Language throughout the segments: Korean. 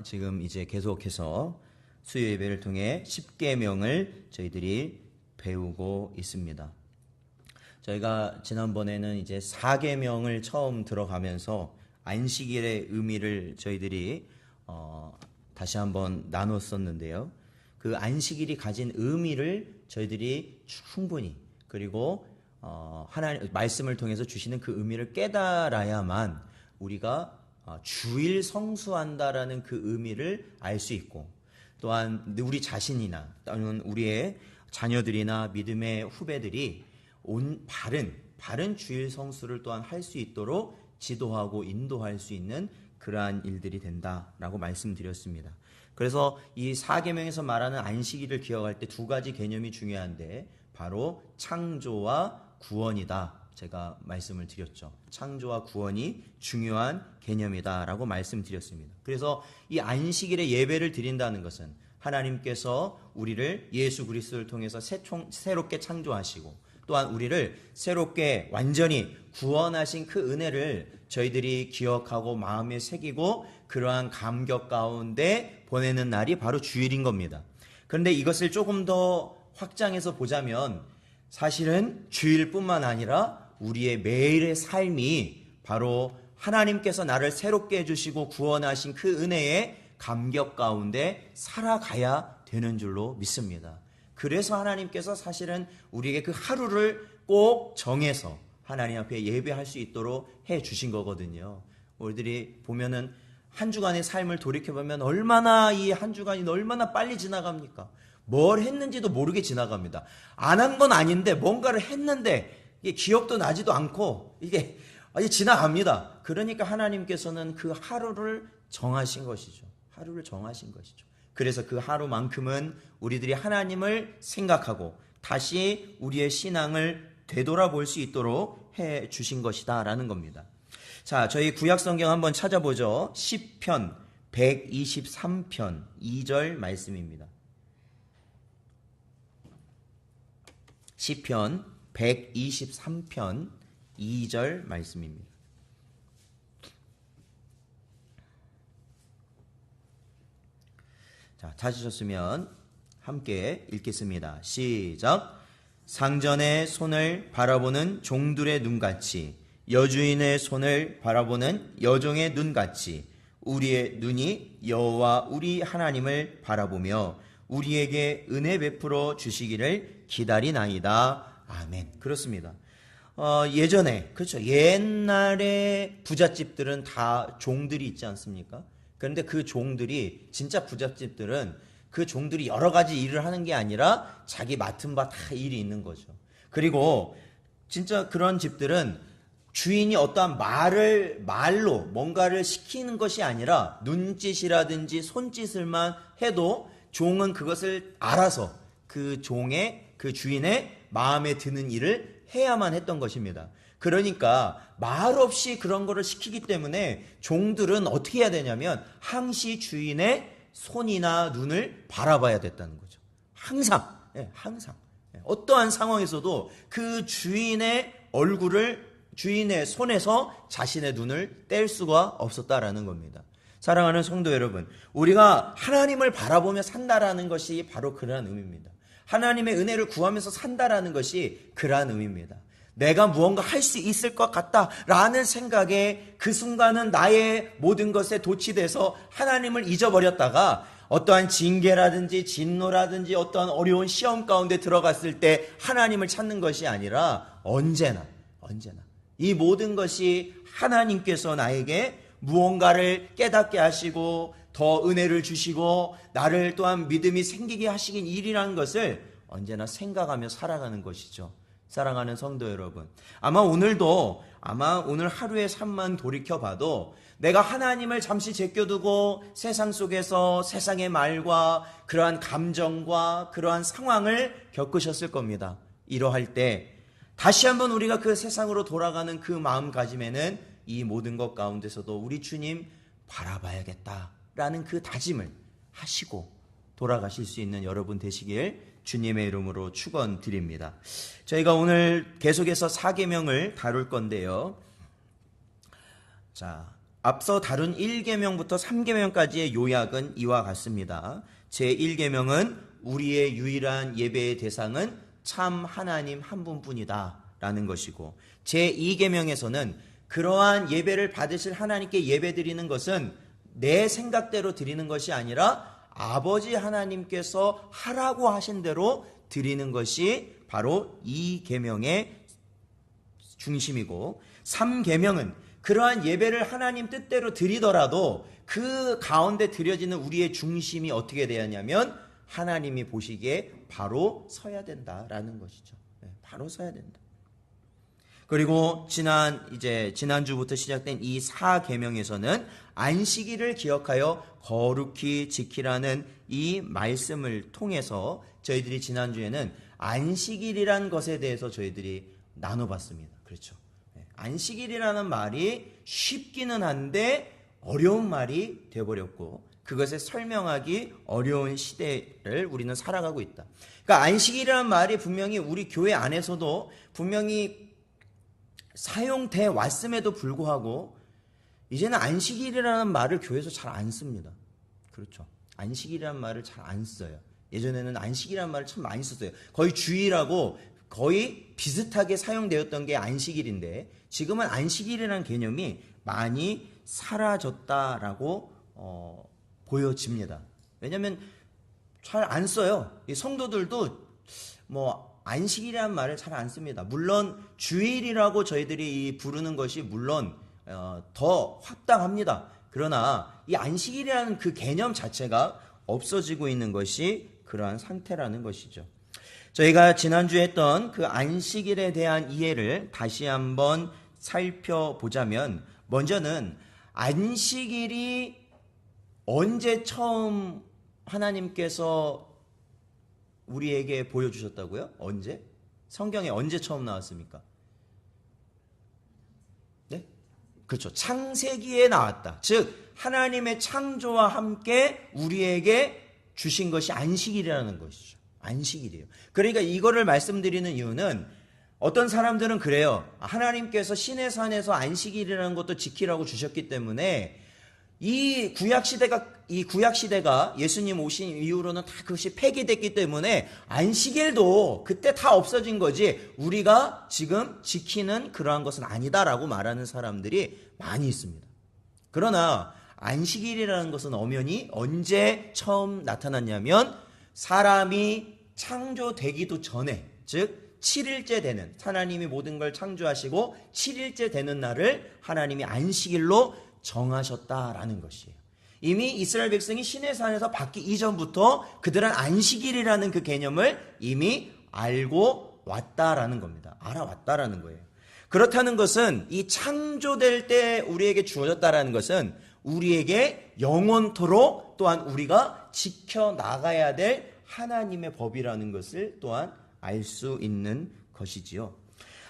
지금 이제 계속해서 수요 예배를 통해 10계명을 저희들이 배우고 있습니다. 저희가 지난번에는 이제 4계명을 처음 들어가면서 안식일의 의미를 저희들이 다시 한번 나눴었는데요. 그 안식일이 가진 의미를 저희들이 충분히, 그리고 하나님 말씀을 통해서 주시는 그 의미를 깨달아야만 우리가 주일 성수한다라는 그 의미를 알 수 있고, 또한 우리 자신이나 또는 우리의 자녀들이나 믿음의 후배들이 바른 주일 성수를 또한 할 수 있도록 지도하고 인도할 수 있는 그러한 일들이 된다라고 말씀드렸습니다. 그래서 이 4계명에서 말하는 안식일을 기억할 때 두 가지 개념이 중요한데, 바로 창조와 구원이다. 제가 말씀을 드렸죠. 창조와 구원이 중요한 개념이다라고 말씀드렸습니다. 그래서 이 안식일에 예배를 드린다는 것은 하나님께서 우리를 예수 그리스도를 통해서 새롭게 창조하시고, 또한 우리를 새롭게 완전히 구원하신 그 은혜를 저희들이 기억하고 마음에 새기고 그러한 감격 가운데 보내는 날이 바로 주일인 겁니다. 그런데 이것을 조금 더 확장해서 보자면 사실은 주일뿐만 아니라 우리의 매일의 삶이 바로 하나님께서 나를 새롭게 해주시고 구원하신 그 은혜의 감격 가운데 살아가야 되는 줄로 믿습니다. 그래서 하나님께서 사실은 우리에게 그 하루를 꼭 정해서 하나님 앞에 예배할 수 있도록 해 주신 거거든요. 우리들이 보면은 한 주간의 삶을 돌이켜보면 얼마나 이 한 주간이 얼마나 빨리 지나갑니까? 뭘 했는지도 모르게 지나갑니다. 안 한 건 아닌데 뭔가를 했는데 이게 기억도 나지도 않고 이게 지나갑니다. 그러니까 하나님께서는 그 하루를 정하신 것이죠. 하루를 정하신 것이죠. 그래서 그 하루만큼은 우리들이 하나님을 생각하고 다시 우리의 신앙을 되돌아볼 수 있도록 해 주신 것이다 라는 겁니다. 자, 저희 구약성경 한번 찾아보죠. 시편 123편 2절 말씀입니다. 시편 123편 2절 말씀입니다. 자, 찾으셨으면 함께 읽겠습니다. 시작. 상전의 손을 바라보는 종들의 눈같이, 여주인의 손을 바라보는 여종의 눈같이 우리의 눈이 여호와 우리 하나님을 바라보며 우리에게 은혜 베풀어 주시기를 기다리나이다. 아멘. 그렇습니다. 예전에, 그렇죠, 옛날에 부잣집들은 다 종들이 있지 않습니까? 그런데 그 종들이, 진짜 부잣집들은 그 종들이 여러 가지 일을 하는 게 아니라 자기 맡은 바 다 일이 있는 거죠. 그리고 진짜 그런 집들은 주인이 어떠한 말로 뭔가를 시키는 것이 아니라 눈짓이라든지 손짓을만 해도 종은 그것을 알아서 그 주인의 마음에 드는 일을 해야만 했던 것입니다. 그러니까 말없이 그런 거를 시키기 때문에 종들은 어떻게 해야 되냐면 항시 주인의 손이나 눈을 바라봐야 됐다는 거죠. 항상. 어떠한 상황에서도 그 주인의 얼굴을, 주인의 손에서 자신의 눈을 뗄 수가 없었다라는 겁니다. 사랑하는 성도 여러분, 우리가 하나님을 바라보며 산다라는 것이 바로 그러한 의미입니다. 하나님의 은혜를 구하면서 산다라는 것이 그러한 의미입니다. 내가 무언가 할 수 있을 것 같다라는 생각에 그 순간은 나의 모든 것에 도취돼서 하나님을 잊어버렸다가 어떠한 징계라든지 진노라든지 어떠한 어려운 시험 가운데 들어갔을 때 하나님을 찾는 것이 아니라 언제나 이 모든 것이 하나님께서 나에게 무언가를 깨닫게 하시고 더 은혜를 주시고 나를 또한 믿음이 생기게 하시긴 일이라는 것을 언제나 생각하며 살아가는 것이죠. 사랑하는 성도 여러분, 아마 오늘 하루의 삶만 돌이켜봐도 내가 하나님을 잠시 제껴두고 세상 속에서 세상의 말과 그러한 감정과 그러한 상황을 겪으셨을 겁니다. 이러할 때 다시 한번 우리가 그 세상으로 돌아가는 그 마음가짐에는 이 모든 것 가운데서도 우리 주님 바라봐야겠다라는 그 다짐을 하시고 돌아가실 수 있는 여러분 되시길 주님의 이름으로 축원드립니다. 저희가 오늘 계속해서 4계명을 다룰 건데요. 자, 앞서 다룬 1계명부터 3계명까지의 요약은 이와 같습니다. 제1계명은 우리의 유일한 예배의 대상은 참 하나님 한 분뿐이다 라는 것이고, 제2계명에서는 그러한 예배를 받으실 하나님께 예배드리는 것은 내 생각대로 드리는 것이 아니라 아버지 하나님께서 하라고 하신 대로 드리는 것이 바로 이 계명의 중심이고, 3계명은 그러한 예배를 하나님 뜻대로 드리더라도 그 가운데 드려지는 우리의 중심이 어떻게 되어야 하냐면 하나님이 보시기에 바로 서야 된다라는 것이죠. 바로 서야 된다. 그리고 지난주부터 시작된 이 4계명에서는 안식일을 기억하여 거룩히 지키라는 이 말씀을 통해서 저희들이 지난주에는 안식일이란 것에 대해서 저희들이 나눠봤습니다. 그렇죠. 안식일이라는 말이 쉽기는 한데 어려운 말이 되어버렸고, 그것을 설명하기 어려운 시대를 우리는 살아가고 있다. 그러니까 안식일이라는 말이 분명히 우리 교회 안에서도 분명히 사용돼 왔음에도 불구하고 이제는 안식일이라는 말을 교회에서 잘 안 씁니다. 그렇죠. 안식일이라는 말을 잘 안 써요. 예전에는 안식이라는 말을 참 많이 썼어요. 거의 주일하고 거의 비슷하게 사용되었던 게 안식일인데, 지금은 안식일이라는 개념이 많이 사라졌다라고 보여집니다. 왜냐하면 잘 안 써요. 이 성도들도 안식일이라는 말을 잘 안 씁니다. 물론 주일이라고 저희들이 부르는 것이 물론 더 합당합니다. 그러나 이 안식일이라는 그 개념 자체가 없어지고 있는 것이 그러한 상태라는 것이죠. 저희가 지난주에 했던 그 안식일에 대한 이해를 다시 한번 살펴보자면, 먼저는 안식일이 언제 처음 하나님께서 우리에게 보여주셨다고요? 언제? 성경에 언제 처음 나왔습니까? 네? 그렇죠. 창세기에 나왔다. 즉 하나님의 창조와 함께 우리에게 주신 것이 안식일이라는 것이죠. 안식일이에요. 그러니까 이거를 말씀드리는 이유는, 어떤 사람들은 그래요. 하나님께서 신의 산에서 안식일이라는 것도 지키라고 주셨기 때문에 이 구약 시대가 예수님 오신 이후로는 다 그것이 폐기됐기 때문에 안식일도 그때 다 없어진 거지 우리가 지금 지키는 그러한 것은 아니다라고 말하는 사람들이 많이 있습니다. 그러나 안식일이라는 것은 엄연히 언제 처음 나타났냐면 사람이 창조되기도 전에, 즉 7일째 되는, 하나님이 모든 걸 창조하시고 7일째 되는 날을 하나님이 안식일로 정하셨다라는 것이에요. 이미 이스라엘 백성이 시내 산에서 받기 이전부터 그들은 안식일이라는 그 개념을 이미 알고 왔다라는 겁니다. 알아왔다라는 거예요. 그렇다는 것은 이 창조될 때 우리에게 주어졌다라는 것은 우리에게 영원토록 또한 우리가 지켜나가야 될 하나님의 법이라는 것을 또한 알 수 있는 것이지요.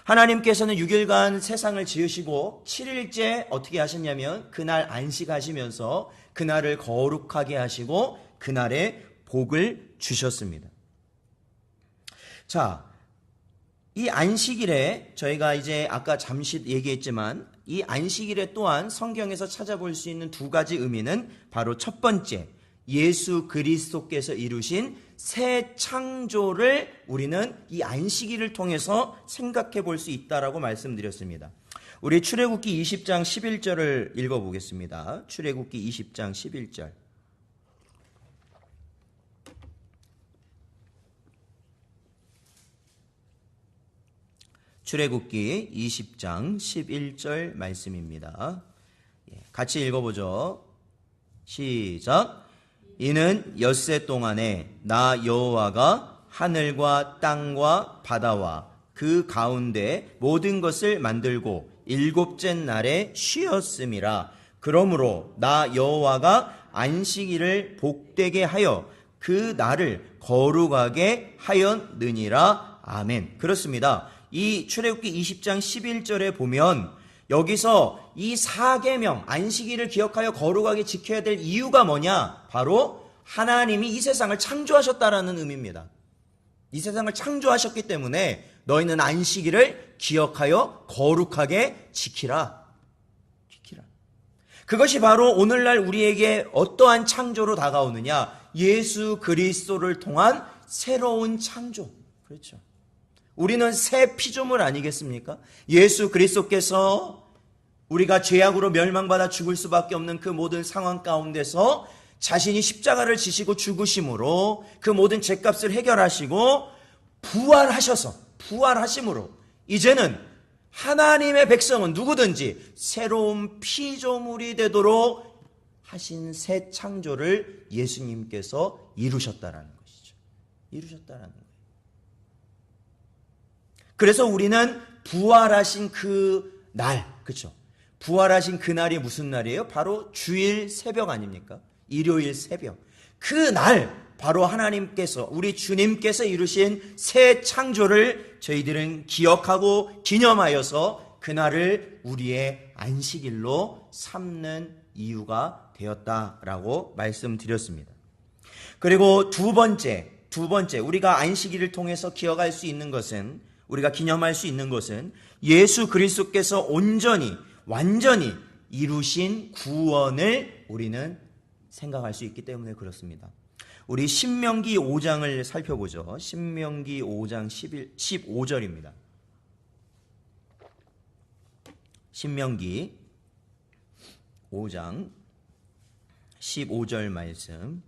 하나님께서는 6일간 세상을 지으시고 7일째 어떻게 하셨냐면 그날 안식하시면서 그날을 거룩하게 하시고 그날에 복을 주셨습니다. 자, 이 안식일에 저희가 이제 아까 잠시 얘기했지만 이 안식일에 또한 성경에서 찾아볼 수 있는 두 가지 의미는 바로 첫 번째, 예수 그리스도께서 이루신 새 창조를 우리는 이 안식일을 통해서 생각해 볼 수 있다라고 말씀드렸습니다. 우리 출애굽기 20장 11절을 읽어보겠습니다. 출애굽기 20장 11절. 출애굽기 20장 11절 말씀입니다. 같이 읽어보죠. 시작. 이는 엿새 동안에 나 여호와가 하늘과 땅과 바다와 그 가운데 모든 것을 만들고 일곱째 날에 쉬었음이라. 그러므로 나 여호와가 안식일을 복되게 하여 그 날을 거룩하게 하였느니라. 아멘. 그렇습니다. 이 출애굽기 20장 11절에 보면 여기서 이 4계명 안식일을 기억하여 거룩하게 지켜야 될 이유가 뭐냐? 바로 하나님이 이 세상을 창조하셨다라는 의미입니다. 이 세상을 창조하셨기 때문에 너희는 안식일을 기억하여 거룩하게 지키라. 그것이 바로 오늘날 우리에게 어떠한 창조로 다가오느냐? 예수 그리스도를 통한 새로운 창조. 그렇죠. 우리는 새 피조물 아니겠습니까? 예수 그리스도께서 우리가 죄악으로 멸망받아 죽을 수밖에 없는 그 모든 상황 가운데서 자신이 십자가를 지시고 죽으심으로 그 모든 죄값을 해결하시고 부활하심으로 이제는 하나님의 백성은 누구든지 새로운 피조물이 되도록 하신 새 창조를 예수님께서 이루셨다라는 것이죠. 이루셨다라는 거예요. 그래서 우리는 부활하신 그 날, 그렇죠? 부활하신 그날이 무슨 날이에요? 바로 주일 새벽 아닙니까? 일요일 새벽. 그 날 바로 하나님께서, 우리 주님께서 이루신 새 창조를 저희들은 기억하고 기념하여서 그날을 우리의 안식일로 삼는 이유가 되었다라고 말씀드렸습니다. 그리고 두 번째 우리가 안식일을 통해서 기억할 수 있는 것은, 우리가 기념할 수 있는 것은 예수 그리스도께서 완전히 이루신 구원을 우리는 생각할 수 있기 때문에 그렇습니다. 우리 신명기 5장을 살펴보죠. 신명기 5장 15절입니다. 신명기 5장 15절 말씀.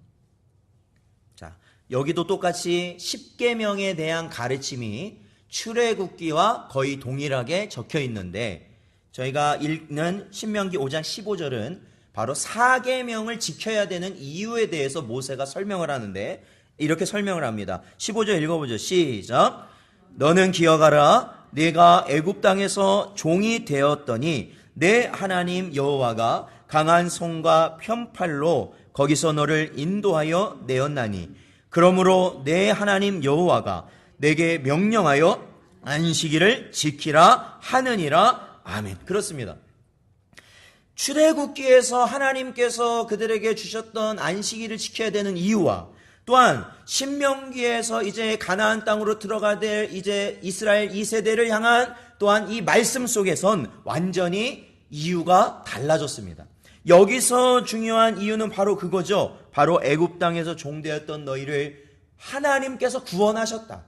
자, 여기도 똑같이 십계명에 대한 가르침이 출애굽기와 거의 동일하게 적혀 있는데, 저희가 읽는 신명기 5장 15절은 바로 사계명을 지켜야 되는 이유에 대해서 모세가 설명을 하는데, 이렇게 설명을 합니다. 15절 읽어보죠. 시작. 너는 기억하라. 네가 애굽 땅에서 종이 되었더니 내 하나님 여호와가 강한 손과 편팔로 거기서 너를 인도하여 내었나니, 그러므로 내 하나님 여호와가 내게 명령하여 안식일을 지키라 하느니라. 아멘. 그렇습니다. 출애굽기에서 하나님께서 그들에게 주셨던 안식일을 지켜야 되는 이유와, 또한 신명기에서 이제 가나안 땅으로 들어가 될 이제 이스라엘 2세대를 향한 또한 이 말씀 속에선 완전히 이유가 달라졌습니다. 여기서 중요한 이유는 바로 그거죠. 바로 애굽 땅에서 종되었던 너희를 하나님께서 구원하셨다.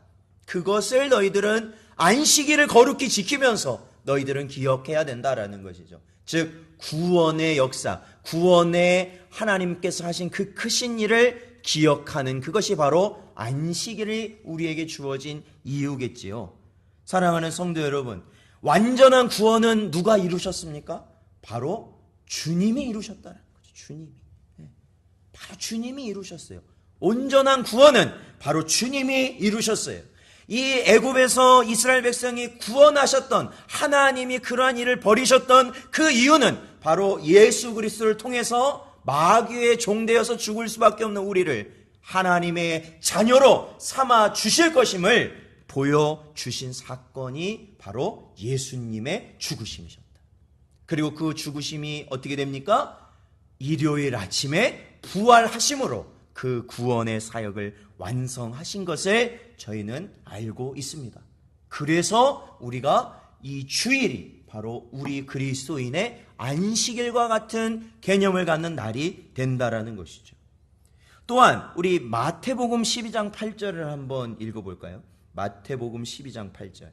그것을 너희들은 안식일을 거룩히 지키면서 너희들은 기억해야 된다라는 것이죠. 즉 구원의 역사, 구원의 하나님께서 하신 그 크신 일을 기억하는 그것이 바로 안식일이 우리에게 주어진 이유겠지요. 사랑하는 성도 여러분, 완전한 구원은 누가 이루셨습니까? 바로 주님이 이루셨다는 거죠. 주님이. 바로 주님이 이루셨어요. 온전한 구원은 바로 주님이 이루셨어요. 이 애굽에서 이스라엘 백성이 구원하셨던, 하나님이 그러한 일을 벌이셨던 그 이유는 바로 예수 그리스도를 통해서 마귀의 종되어서 죽을 수밖에 없는 우리를 하나님의 자녀로 삼아 주실 것임을 보여주신 사건이 바로 예수님의 죽으심이셨다. 그리고 그 죽으심이 어떻게 됩니까? 일요일 아침에 부활하심으로 그 구원의 사역을 완성하신 것을 저희는 알고 있습니다. 그래서 우리가 이 주일이 바로 우리 그리스도인의 안식일과 같은 개념을 갖는 날이 된다라는 것이죠. 또한 우리 마태복음 12장 8절을 한번 읽어볼까요? 마태복음 12장 8절.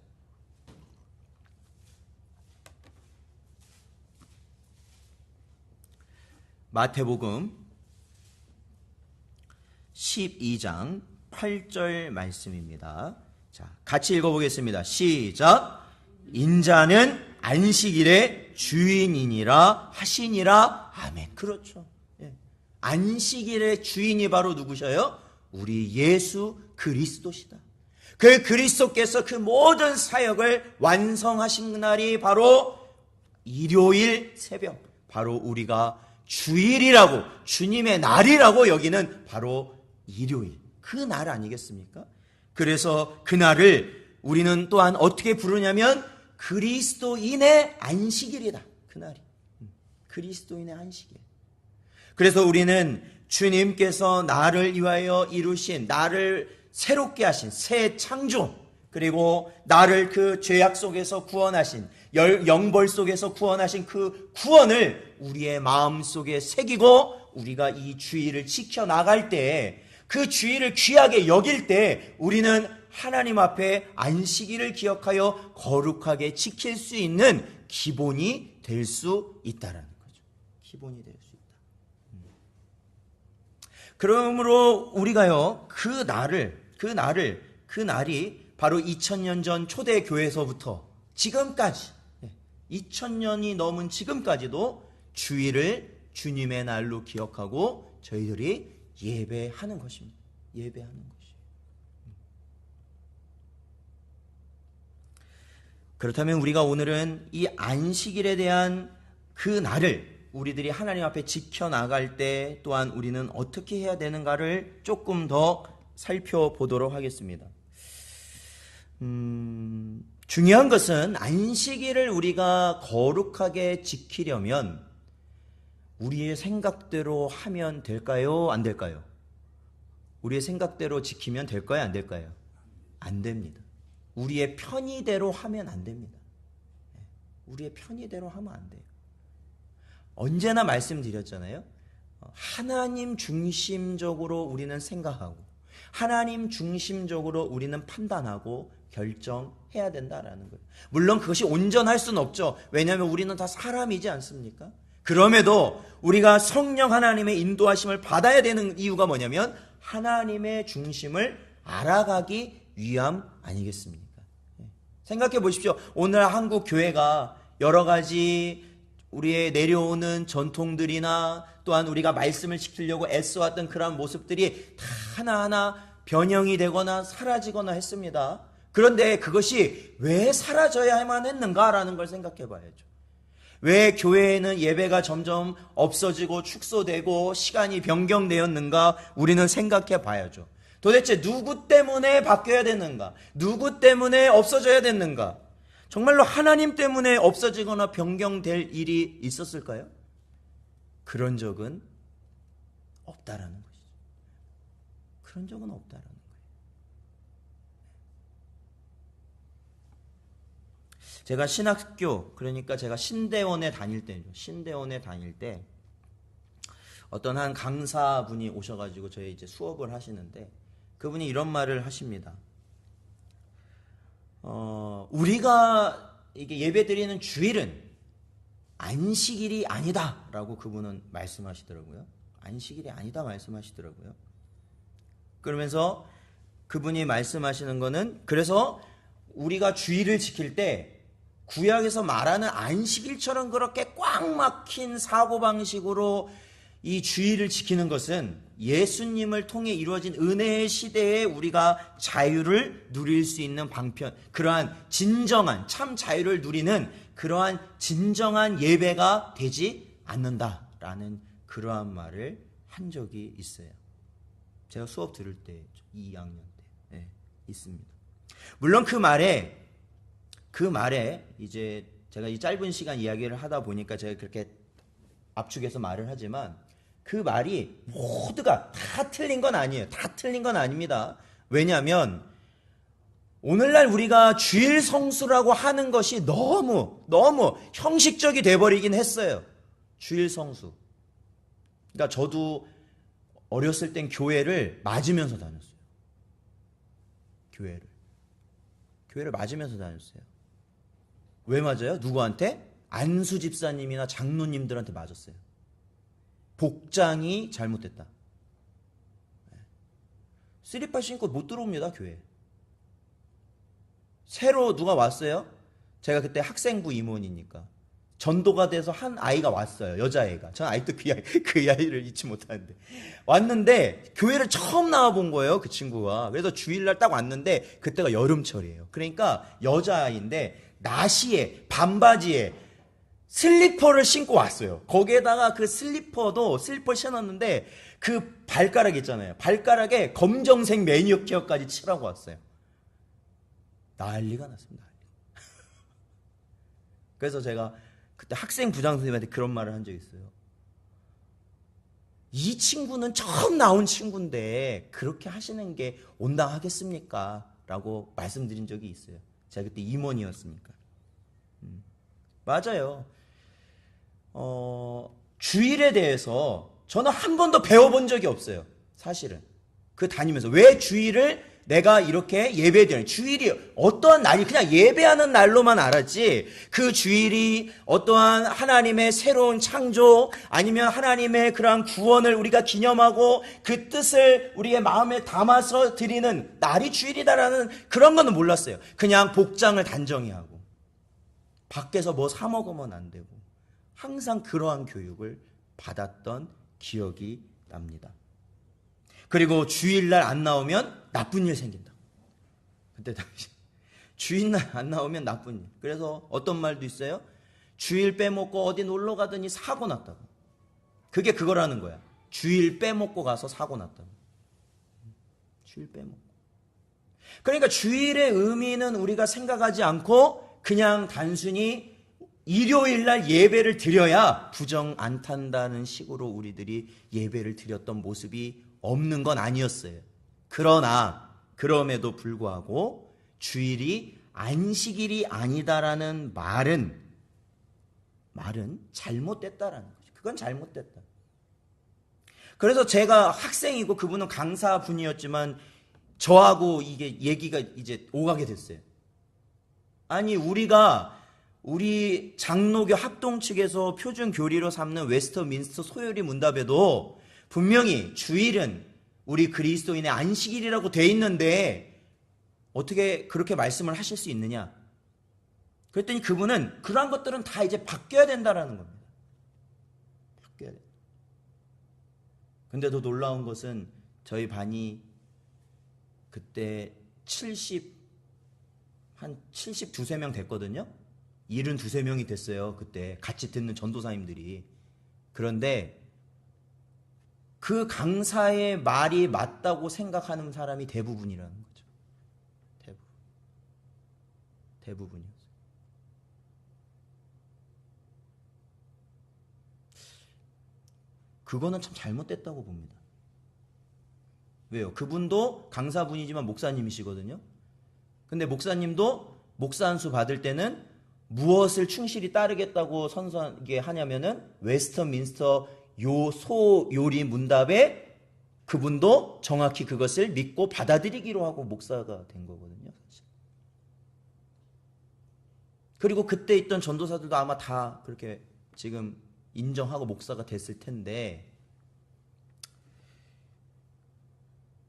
마태복음 12장 8절 말씀입니다. 자, 같이 읽어보겠습니다. 시작. 인자는 안식일의 주인이니라 하시니라. 아멘. 그렇죠. 예. 안식일의 주인이 바로 누구셔요? 우리 예수 그리스도시다. 그 그리스도께서 그 모든 사역을 완성하신 날이 바로 일요일 새벽, 바로 우리가 주일이라고, 주님의 날이라고 여기는 바로 일요일, 그 날 아니겠습니까? 그래서 그 날을 우리는 또한 어떻게 부르냐면 그리스도인의 안식일이다. 그 날이 그리스도인의 안식일. 그래서 우리는 주님께서 나를 위하여 이루신, 나를 새롭게 하신 새 창조, 그리고 나를 그 죄악 속에서 구원하신 영벌 속에서 구원하신 그 구원을 우리의 마음 속에 새기고 우리가 이 주의를 지켜나갈 때, 그 주의를 귀하게 여길 때 우리는 하나님 앞에 안식일을 기억하여 거룩하게 지킬 수 있는 기본이 될 수 있다라는 거죠. 기본이 될 수 있다. 그러므로 우리가요, 그 날이 바로 2000년 전 초대교회에서부터 지금까지, 2000년이 넘은 지금까지도 주일을 주님의 날로 기억하고 저희들이 예배하는 것입니다. 예배하는 것이에요. 그렇다면 우리가 오늘은 이 안식일에 대한 그 날을 우리들이 하나님 앞에 지켜나갈 때 또한 우리는 어떻게 해야 되는가를 조금 더 살펴보도록 하겠습니다. 중요한 것은 안식일을 우리가 거룩하게 지키려면 우리의 생각대로 하면 될까요? 안 될까요? 우리의 생각대로 지키면 될까요? 안 될까요? 안 됩니다. 우리의 편의대로 하면 안 됩니다. 우리의 편의대로 하면 안 돼요. 언제나 말씀드렸잖아요. 하나님 중심적으로 우리는 생각하고 하나님 중심적으로 우리는 판단하고 결정해야 된다라는 거예요. 물론 그것이 온전할 수는 없죠. 왜냐하면 우리는 다 사람이지 않습니까? 그럼에도 우리가 성령 하나님의 인도하심을 받아야 되는 이유가 뭐냐면 하나님의 중심을 알아가기 위함 아니겠습니까? 생각해 보십시오. 오늘 한국 교회가 여러 가지 우리의 내려오는 전통들이나 또한 우리가 말씀을 지키려고 애써왔던 그런 모습들이 다 하나하나 변형이 되거나 사라지거나 했습니다. 그런데 그것이 왜 사라져야만 했는가라는 걸 생각해 봐야죠. 왜 교회에는 예배가 점점 없어지고 축소되고 시간이 변경되었는가 우리는 생각해 봐야죠. 도대체 누구 때문에 바뀌어야 됐는가? 누구 때문에 없어져야 됐는가? 정말로 하나님 때문에 없어지거나 변경될 일이 있었을까요? 그런 적은 없다라는 것이죠. 그런 적은 없다라는 거예요. 제가 신학교, 그러니까 제가 신대원에 다닐 때 어떤 한 강사분이 오셔가지고 저희 이제 수업을 하시는데 그분이 이런 말을 하십니다. 우리가 이게 예배드리는 주일은 안식일이 아니다라고 그분은 말씀하시더라고요. 안식일이 아니다 말씀하시더라고요. 그러면서 그분이 말씀하시는 거는 그래서 우리가 주일을 지킬 때 구약에서 말하는 안식일처럼 그렇게 꽉 막힌 사고방식으로 이 주일을 지키는 것은 예수님을 통해 이루어진 은혜의 시대에 우리가 자유를 누릴 수 있는 방편, 그러한 진정한 참 자유를 누리는 그러한 진정한 예배가 되지 않는다라는 그러한 말을 한 적이 있어요. 제가 수업 들을 때 2학년 때 있습니다. 물론 그 말에 이제 제가 이 짧은 시간 이야기를 하다 보니까 제가 그렇게 압축해서 말을 하지만 그 말이 모두가 다 틀린 건 아니에요. 다 틀린 건 아닙니다. 왜냐하면 오늘날 우리가 주일 성수라고 하는 것이 너무 형식적이 돼버리긴 했어요. 주일 성수. 그러니까 저도 어렸을 땐 교회를 맞으면서 다녔어요. 교회를 맞으면서 다녔어요. 왜 맞아요? 누구한테? 안수 집사님이나 장로님들한테 맞았어요. 복장이 잘못됐다. 쓰리팔 신고 못 들어옵니다, 교회. 새로 누가 왔어요? 제가 그때 학생부 임원이니까 전도가 돼서 한 아이가 왔어요. 여자아이가. 저는 아직도 그 아이를 잊지 못하는데 왔는데 교회를 처음 나와본 거예요, 그 친구가. 그래서 주일날 딱 왔는데 그때가 여름철이에요. 그러니까 여자아이인데 나시에 반바지에 슬리퍼를 신고 왔어요. 거기에다가 그 슬리퍼를 신었는데 그 발가락 있잖아요. 발가락에 검정색 매니큐어까지 칠하고 왔어요. 난리가 났습니다. 그래서 제가 그때 학생 부장 선생님한테 그런 말을 한 적이 있어요. 이 친구는 처음 나온 친구인데 그렇게 하시는 게 온당하겠습니까? 라고 말씀드린 적이 있어요. 제가 그때 임원이었으니까. 맞아요. 주일에 대해서 저는 한 번도 배워본 적이 없어요. 사실은. 그 다니면서. 왜 주일을 내가 이렇게 예배드리는, 주일이 어떠한 날이, 그냥 예배하는 날로만 알았지, 그 주일이 어떠한 하나님의 새로운 창조, 아니면 하나님의 그러한 구원을 우리가 기념하고 그 뜻을 우리의 마음에 담아서 드리는 날이 주일이다라는 그런 거는 몰랐어요. 그냥 복장을 단정히 하고, 밖에서 뭐 사 먹으면 안 되고, 항상 그러한 교육을 받았던 기억이 납니다. 그리고 주일날 안 나오면 나쁜 일 생긴다. 그때 당시 주일날 안 나오면 나쁜 일. 그래서 어떤 말도 있어요. 주일 빼먹고 어디 놀러 가더니 사고 났다고. 그게 그거라는 거야. 주일 빼먹고 가서 사고 났다고. 주일 빼먹고. 그러니까 주일의 의미는 우리가 생각하지 않고 그냥 단순히 일요일날 예배를 드려야 부정 안 탄다는 식으로 우리들이 예배를 드렸던 모습이 없는 건 아니었어요. 그러나 그럼에도 불구하고 주일이 안식일이 아니다라는 말은 잘못됐다라는 거죠. 그건 잘못됐다. 그래서 제가 학생이고 그분은 강사분이었지만 저하고 이게 얘기가 이제 오가게 됐어요. 아니, 우리 장로교 합동 측에서 표준 교리로 삼는 웨스터민스터 소요리 문답에도 분명히 주일은 우리 그리스도인의 안식일이라고 돼 있는데 어떻게 그렇게 말씀을 하실 수 있느냐? 그랬더니 그분은 그러한 것들은 다 이제 바뀌어야 된다라는 겁니다. 바뀌어야 돼. 근데 더 놀라운 것은 저희 반이 그때 72명 됐거든요. 72명이 됐어요. 그때 같이 듣는 전도사님들이. 그런데 그 강사의 말이 맞다고 생각하는 사람이 대부분이라는 거죠. 대부분이었어요. 그거는 참 잘못됐다고 봅니다. 왜요? 그분도 강사분이지만 목사님이시거든요. 근데 목사님도 목사 안수 받을 때는 무엇을 충실히 따르겠다고 선서하게 하냐면은 웨스터민스터 소요리 문답에 그분도 정확히 그것을 믿고 받아들이기로 하고 목사가 된 거거든요. 사실. 그리고 그때 있던 전도사들도 아마 다 그렇게 지금 인정하고 목사가 됐을 텐데,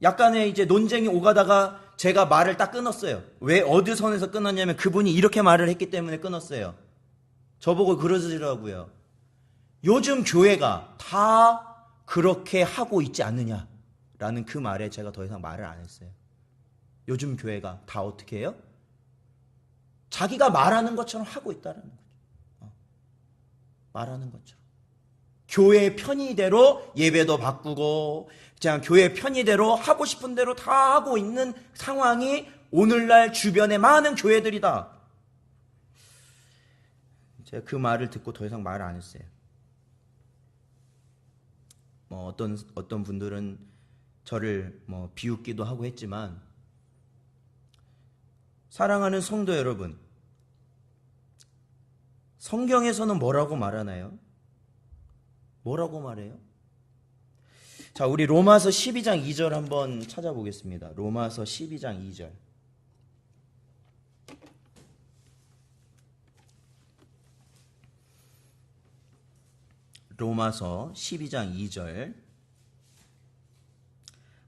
약간의 이제 논쟁이 오가다가 제가 말을 딱 끊었어요. 왜 어디 선에서 끊었냐면 그분이 이렇게 말을 했기 때문에 끊었어요. 저보고 그러시더라고요. 요즘 교회가 다 그렇게 하고 있지 않느냐라는 그 말에 제가 더 이상 말을 안 했어요. 요즘 교회가 다 어떻게 해요? 자기가 말하는 것처럼 하고 있다는 거죠. 말하는 것처럼. 교회 편의대로 예배도 바꾸고 그냥 교회 편의대로 하고 싶은 대로 다 하고 있는 상황이 오늘날 주변의 많은 교회들이다. 제가 그 말을 듣고 더 이상 말을 안 했어요. 어떤 분들은 저를 비웃기도 하고 했지만, 사랑하는 성도 여러분, 성경에서는 뭐라고 말하나요? 뭐라고 말해요? 자, 우리 로마서 12장 2절 한번 찾아보겠습니다. 로마서 12장 2절. 로마서 12장 2절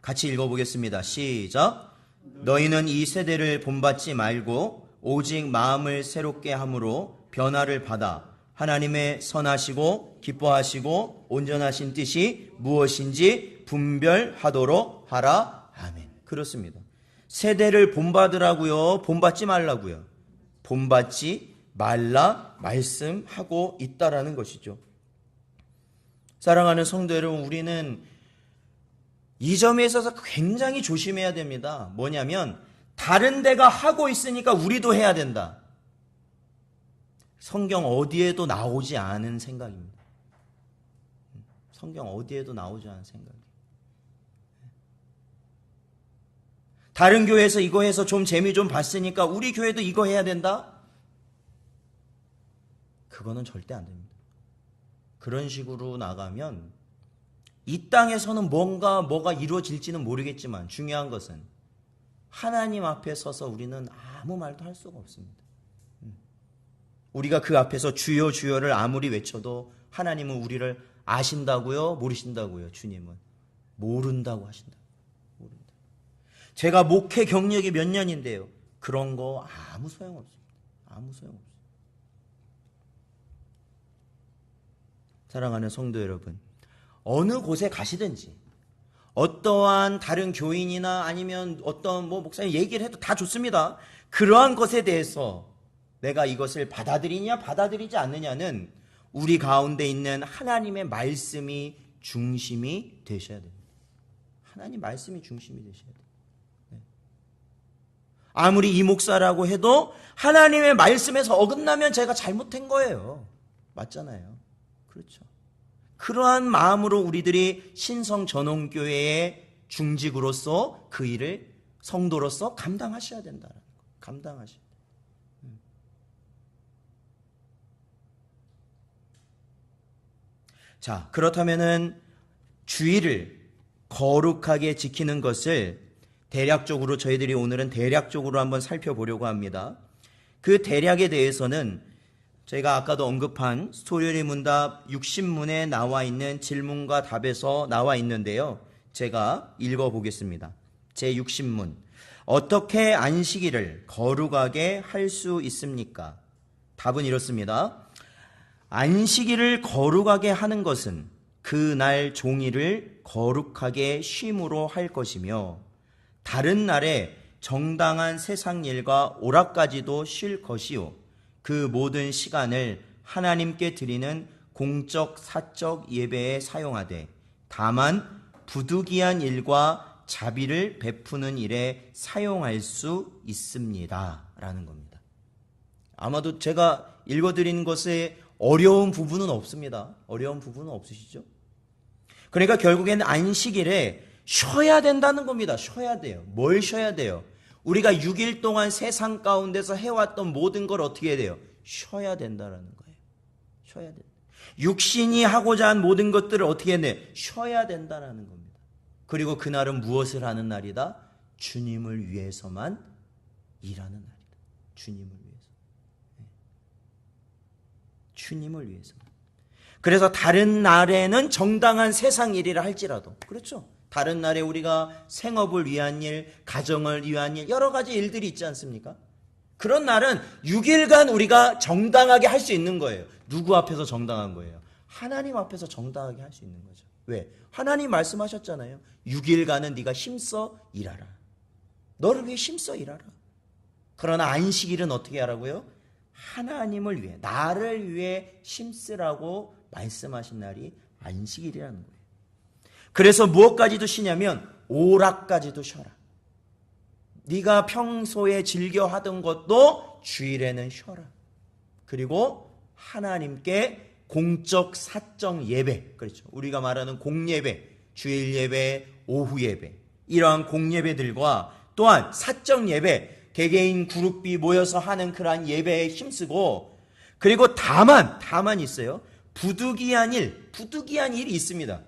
같이 읽어보겠습니다. 시작. 너희는 이 세대를 본받지 말고 오직 마음을 새롭게 함으로 변화를 받아 하나님의 선하시고 기뻐하시고 온전하신 뜻이 무엇인지 분별하도록 하라. 아멘. 그렇습니다. 세대를 본받으라고요? 본받지 말라고요? 본받지 말라 말씀하고 있다라는 것이죠. 사랑하는 성도 여러분, 우리는 이 점에 있어서 굉장히 조심해야 됩니다. 뭐냐면 다른 데가 하고 있으니까 우리도 해야 된다. 성경 어디에도 나오지 않은 생각입니다. 성경 어디에도 나오지 않은 생각이에요. 다른 교회에서 이거 해서 좀 재미 좀 봤으니까 우리 교회도 이거 해야 된다? 그거는 절대 안 됩니다. 그런 식으로 나가면 이 땅에서는 뭐가 이루어질지는 모르겠지만 중요한 것은 하나님 앞에 서서 우리는 아무 말도 할 수가 없습니다. 우리가 그 앞에서 주여 주여를 아무리 외쳐도 하나님은 우리를 아신다고요? 모르신다고요? 주님은 모른다고 하신다. 모른다. 제가 목회 경력이 몇 년인데요. 그런 거 아무 소용없습니다. 아무 소용없습니다. 사랑하는 성도 여러분, 어느 곳에 가시든지 어떠한 다른 교인이나 아니면 어떤 목사님 얘기를 해도 다 좋습니다. 그러한 것에 대해서 내가 이것을 받아들이냐 받아들이지 않느냐는 우리 가운데 있는 하나님의 말씀이 중심이 되셔야 됩니다. 하나님 말씀이 중심이 되셔야 돼요. 네. 아무리 이 목사라고 해도 하나님의 말씀에서 어긋나면 제가 잘못한 거예요. 맞잖아요. 그렇죠. 그러한 마음으로 우리들이 신성전원교회의 중직으로서 그 일을 성도로서 감당하셔야 된다는 거. 감당하셔야 돼요. 자, 그렇다면은 주의를 거룩하게 지키는 것을 대략적으로 저희들이 오늘은 대략적으로 한번 살펴보려고 합니다. 그 대략에 대해서는 저희가 아까도 언급한 스토리의 문답 60문에 나와 있는 질문과 답에서 나와 있는데요. 제가 읽어보겠습니다. 제60문. 어떻게 안식일을 거룩하게 할 수 있습니까? 답은 이렇습니다. 안식일을 거룩하게 하는 것은 그날 종일을 거룩하게 쉼으로 할 것이며 다른 날에 정당한 세상 일과 오락까지도 쉴 것이요 그 모든 시간을 하나님께 드리는 공적 사적 예배에 사용하되 다만 부득이한 일과 자비를 베푸는 일에 사용할 수 있습니다 라는 겁니다. 아마도 제가 읽어드린 것에 어려운 부분은 없습니다. 어려운 부분은 없으시죠? 그러니까 결국에는 안식일에 쉬어야 된다는 겁니다. 쉬어야 돼요. 뭘 쉬어야 돼요? 우리가 6일 동안 세상 가운데서 해왔던 모든 걸 어떻게 해야 돼요? 쉬어야 된다는 거예요. 쉬어야 된다. 육신이 하고자 한 모든 것들을 어떻게 해야 돼요? 쉬어야 된다는 겁니다. 그리고 그날은 무엇을 하는 날이다? 주님을 위해서만 일하는 날이다. 주님을 위해서. 주님을 위해서만. 그래서 다른 날에는 정당한 세상 일이라 할지라도 그렇죠. 다른 날에 우리가 생업을 위한 일, 가정을 위한 일, 여러 가지 일들이 있지 않습니까? 그런 날은 6일간 우리가 정당하게 할 수 있는 거예요. 누구 앞에서 정당한 거예요? 하나님 앞에서 정당하게 할 수 있는 거죠. 왜? 하나님 말씀하셨잖아요. 6일간은 네가 힘써 일하라. 너를 위해 힘써 일하라. 그러나 안식일은 어떻게 하라고요? 하나님을 위해, 나를 위해 힘쓰라고 말씀하신 날이 안식일이라는 거예요. 그래서 무엇까지도 쉬냐면 오락까지도 쉬어라. 네가 평소에 즐겨 하던 것도 주일에는 쉬어라. 그리고 하나님께 공적 사적 예배, 그렇죠. 우리가 말하는 공예배, 주일 예배, 오후 예배, 이러한 공예배들과 또한 사적 예배, 개개인 그룹이 모여서 하는 그러한 예배에 힘쓰고, 그리고 다만 있어요. 부득이한 일이 있습니다.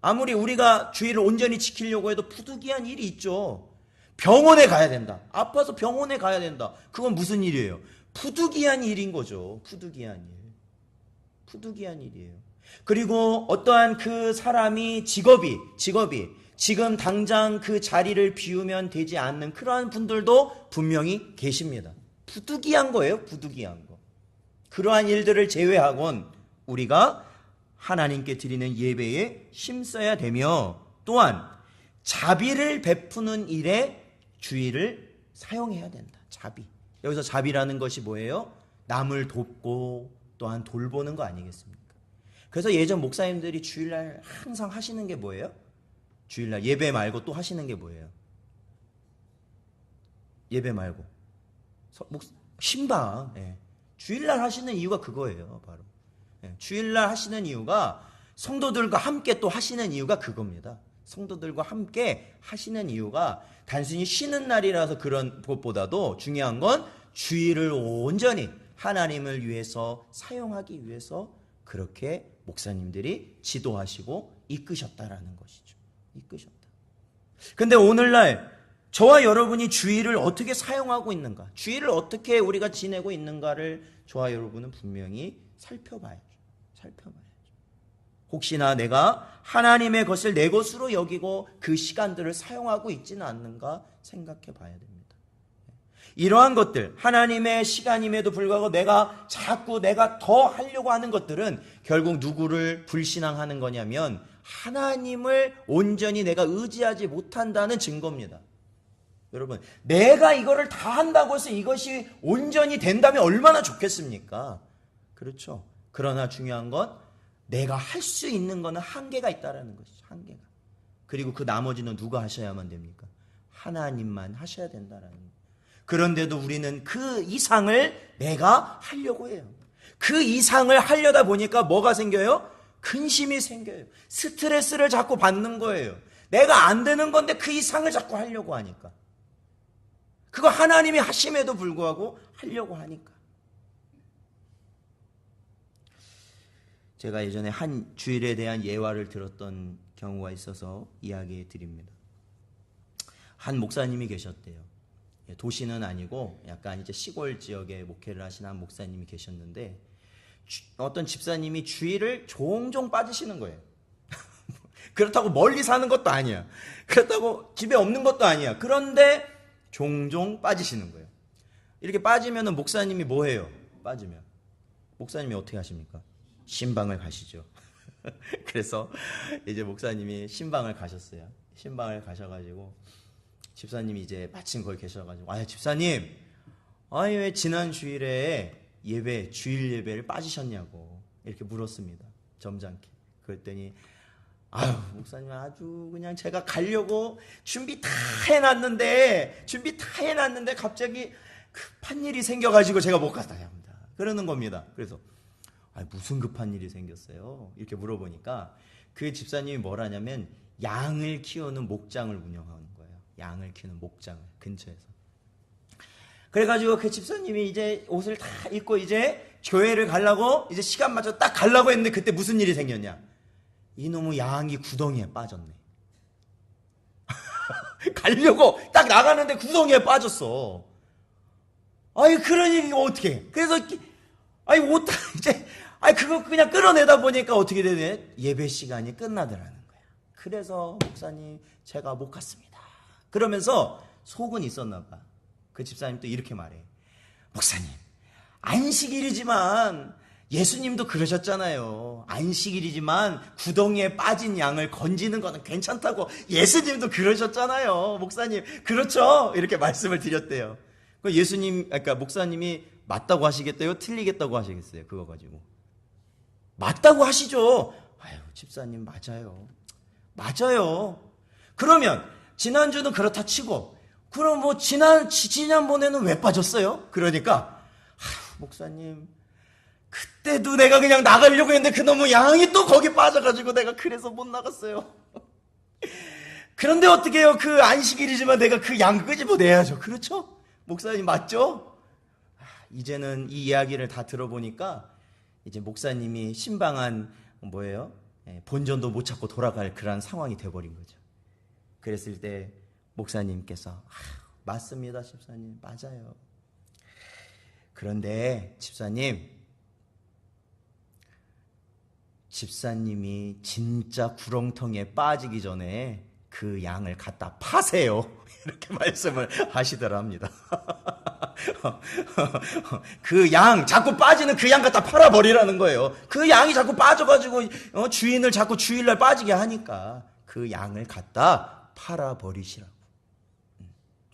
아무리 우리가 주일을 온전히 지키려고 해도 부득이한 일이 있죠. 병원에 가야 된다. 아파서 병원에 가야 된다. 그건 무슨 일이에요? 부득이한 일인 거죠. 부득이한 일이에요. 그리고 어떠한 그 사람이 직업이 지금 당장 그 자리를 비우면 되지 않는 그러한 분들도 분명히 계십니다. 부득이한 거예요. 부득이한 거. 그러한 일들을 제외하곤 우리가 하나님께 드리는 예배에 힘써야 되며, 또한 자비를 베푸는 일에 주의를 사용해야 된다. 자비. 여기서 자비라는 것이 뭐예요? 남을 돕고 또한 돌보는 거 아니겠습니까? 그래서 예전 목사님들이 주일날 항상 하시는 게 뭐예요? 주일날 예배 말고 또 하시는 게 뭐예요? 예배 말고 신방. 주일날 하시는 이유가 그거예요. 바로 주일날 하시는 이유가 성도들과 함께 또 하시는 이유가 그겁니다. 성도들과 함께 하시는 이유가 단순히 쉬는 날이라서 그런 것보다도 중요한 건 주일을 온전히 하나님을 위해서 사용하기 위해서 그렇게 목사님들이 지도하시고 이끄셨다라는 것이죠. 이끄셨다. 근데 오늘날 저와 여러분이 주일을 어떻게 사용하고 있는가, 주일을 어떻게 우리가 지내고 있는가를 저와 여러분은 분명히 살펴봐야죠. 혹시나 내가 하나님의 것을 내 것으로 여기고 그 시간들을 사용하고 있지는 않는가 생각해 봐야 됩니다. 이러한 것들, 하나님의 시간임에도 불구하고 내가 더 하려고 하는 것들은 결국 누구를 불신앙하는 거냐면 하나님을 온전히 내가 의지하지 못한다는 증거입니다. 여러분, 내가 이거를 다 한다고 해서 이것이 온전히 된다면 얼마나 좋겠습니까? 그렇죠. 그러나 중요한 건 내가 할 수 있는 거는 한계가 있다라는 것이죠. 한계가. 그리고 그 나머지는 누가 하셔야만 됩니까? 하나님만 하셔야 된다라는 거예요. 그런데도 우리는 그 이상을 내가 하려고 해요. 그 이상을 하려다 보니까 뭐가 생겨요? 근심이 생겨요. 스트레스를 자꾸 받는 거예요. 내가 안 되는 건데 그 이상을 자꾸 하려고 하니까. 그거 하나님이 하심에도 불구하고 하려고 하니까. 제가 예전에 한 주일에 대한 예화를 들었던 경우가 있어서 이야기해 드립니다. 한 목사님이 계셨대요. 도시는 아니고 약간 이제 시골 지역에 목회를 하시는 한 목사님이 계셨는데 어떤 집사님이 주일을 종종 빠지시는 거예요. 그렇다고 멀리 사는 것도 아니야. 그렇다고 집에 없는 것도 아니야. 그런데 종종 빠지시는 거예요. 이렇게 빠지면 목사님이 뭐 해요? 빠지면 목사님이 어떻게 하십니까? 신방을 가시죠. 그래서 이제 목사님이 신방을 가셨어요. 신방을 가셔가지고 집사님이 이제 마침 거기 계셔가지고, 집사님, 왜 지난 주일에 주일 예배를 빠지셨냐고 이렇게 물었습니다. 점잖게. 그랬더니 목사님 아주 그냥 제가 가려고 준비 다 해놨는데 갑자기 급한 일이 생겨가지고 제가 못 갔다 합니다. 그러는 겁니다. 그래서 무슨 급한 일이 생겼어요? 이렇게 물어보니까 그 집사님이 뭘 하냐면 양을 키우는 목장을 운영하는 거예요. 양을 키우는 목장을 근처에서. 그래가지고 그 집사님이 이제 옷을 다 입고 이제 교회를 가려고 이제 시간 맞춰 딱 가려고 했는데 그때 무슨 일이 생겼냐? 이놈의 양이 구덩이에 빠졌네. 가려고 딱 나가는데 구덩이에 빠졌어. 그런 일이 어떻게? 그래서 이제 그거 그냥 끌어내다 보니까 어떻게 되네? 예배 시간이 끝나더라는 거야. 그래서 목사님 제가 못 갔습니다. 그러면서 속은 있었나 봐. 그 집사님 또 이렇게 말해. 목사님, 안식일이지만 예수님도 그러셨잖아요. 안식일이지만 구덩이에 빠진 양을 건지는 거는 괜찮다고 예수님도 그러셨잖아요. 목사님, 그렇죠? 이렇게 말씀을 드렸대요. 그러니까 목사님이 맞다고 하시겠대요? 틀리겠다고 하시겠어요? 그거 가지고. 맞다고 하시죠. 집사님 맞아요. 그러면 지난주는 그렇다 치고 그럼 지난번에는 왜 빠졌어요? 그러니까 목사님 그때도 내가 그냥 나가려고 했는데 그놈의 양이 또 거기 빠져가지고 내가 그래서 못 나갔어요. 그런데 어떻게 해요? 그 안식일이지만 내가 그 양 끄집어내야죠. 그렇죠? 목사님 맞죠? 이제는 이 이야기를 다 들어보니까 이제 목사님이 신방한 본전도 못 찾고 돌아갈 그런 상황이 돼버린 거죠. 그랬을 때 목사님께서 맞습니다 집사님, 맞아요. 그런데 집사님이 진짜 구렁텅이에 빠지기 전에 그 양을 갖다 파세요. 이렇게 말씀을 하시더랍니다. 그 양, 자꾸 빠지는 그 양 갖다 팔아버리라는 거예요. 그 양이 자꾸 빠져가지고 주인을 자꾸 주일날 빠지게 하니까 그 양을 갖다 팔아버리시라고.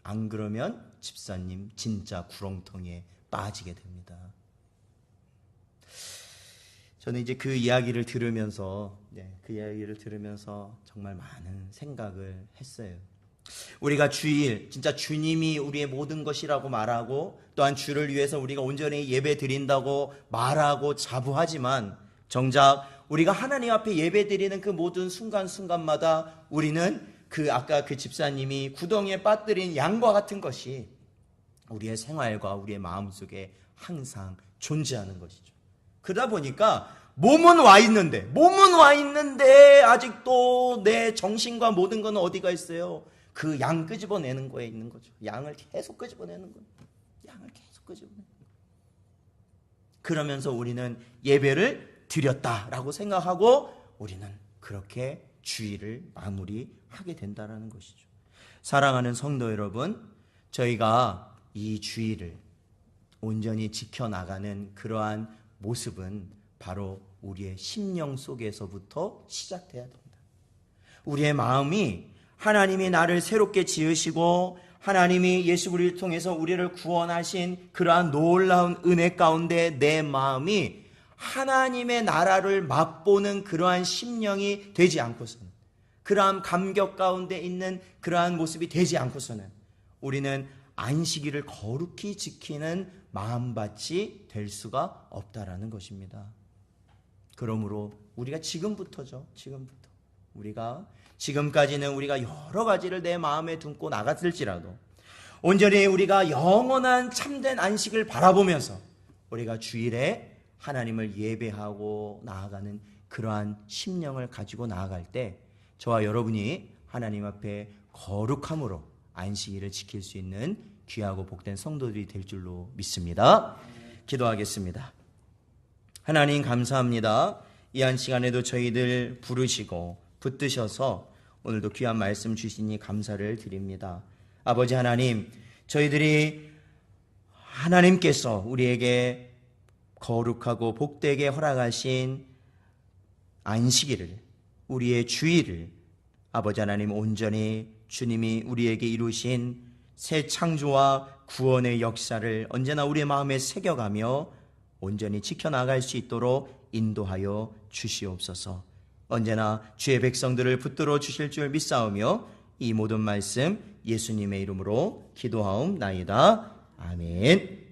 안 그러면 집사님 진짜 구렁텅이에 빠지게 됩니다. 저는 이제 그 이야기를 들으면서 정말 많은 생각을 했어요. 우리가 주일, 진짜 주님이 우리의 모든 것이라고 말하고 또한 주를 위해서 우리가 온전히 예배 드린다고 말하고 자부하지만 정작 우리가 하나님 앞에 예배 드리는 그 모든 순간순간마다 우리는 아까 그 집사님이 구덩이에 빠뜨린 양과 같은 것이 우리의 생활과 우리의 마음속에 항상 존재하는 것이죠. 그러다 보니까 몸은 와 있는데 아직도 내 정신과 모든 건 어디가 있어요? 그 양 끄집어내는 거에 있는 거죠. 양을 계속 끄집어내는 거예요. 양을 계속 끄집어내는 거예요. 그러면서 우리는 예배를 드렸다라고 생각하고 우리는 그렇게 주일을 마무리하게 된다는 것이죠. 사랑하는 성도 여러분, 저희가 이 주일을 온전히 지켜나가는 그러한 모습은 바로 우리의 심령 속에서부터 시작돼야 됩니다. 우리의 마음이 하나님이 나를 새롭게 지으시고 하나님이 예수 그리스도를 통해서 우리를 구원하신 그러한 놀라운 은혜 가운데 내 마음이 하나님의 나라를 맛보는 그러한 심령이 되지 않고서는, 그러한 감격 가운데 있는 그러한 모습이 되지 않고서는 우리는 안식일을 거룩히 지키는 마음밭이 될 수가 없다라는 것입니다. 그러므로 우리가 지금부터죠. 우리가 지금까지는 우리가 여러 가지를 내 마음에 품고 나갔을지라도 온전히 우리가 영원한 참된 안식을 바라보면서 우리가 주일에 하나님을 예배하고 나아가는 그러한 심령을 가지고 나아갈 때 저와 여러분이 하나님 앞에 거룩함으로 안식일을 지킬 수 있는 귀하고 복된 성도들이 될 줄로 믿습니다. 기도하겠습니다. 하나님 감사합니다. 이 한 시간에도 저희들 부르시고 붙드셔서 오늘도 귀한 말씀 주시니 감사를 드립니다. 아버지 하나님, 저희들이 하나님께서 우리에게 거룩하고 복되게 허락하신 안식일을, 우리의 주일을 아버지 하나님 온전히 주님이 우리에게 이루신 새 창조와 구원의 역사를 언제나 우리의 마음에 새겨가며 온전히 지켜나갈 수 있도록 인도하여 주시옵소서. 언제나 주의 백성들을 붙들어 주실 줄 믿사오며 이 모든 말씀 예수님의 이름으로 기도하옵나이다. 아멘.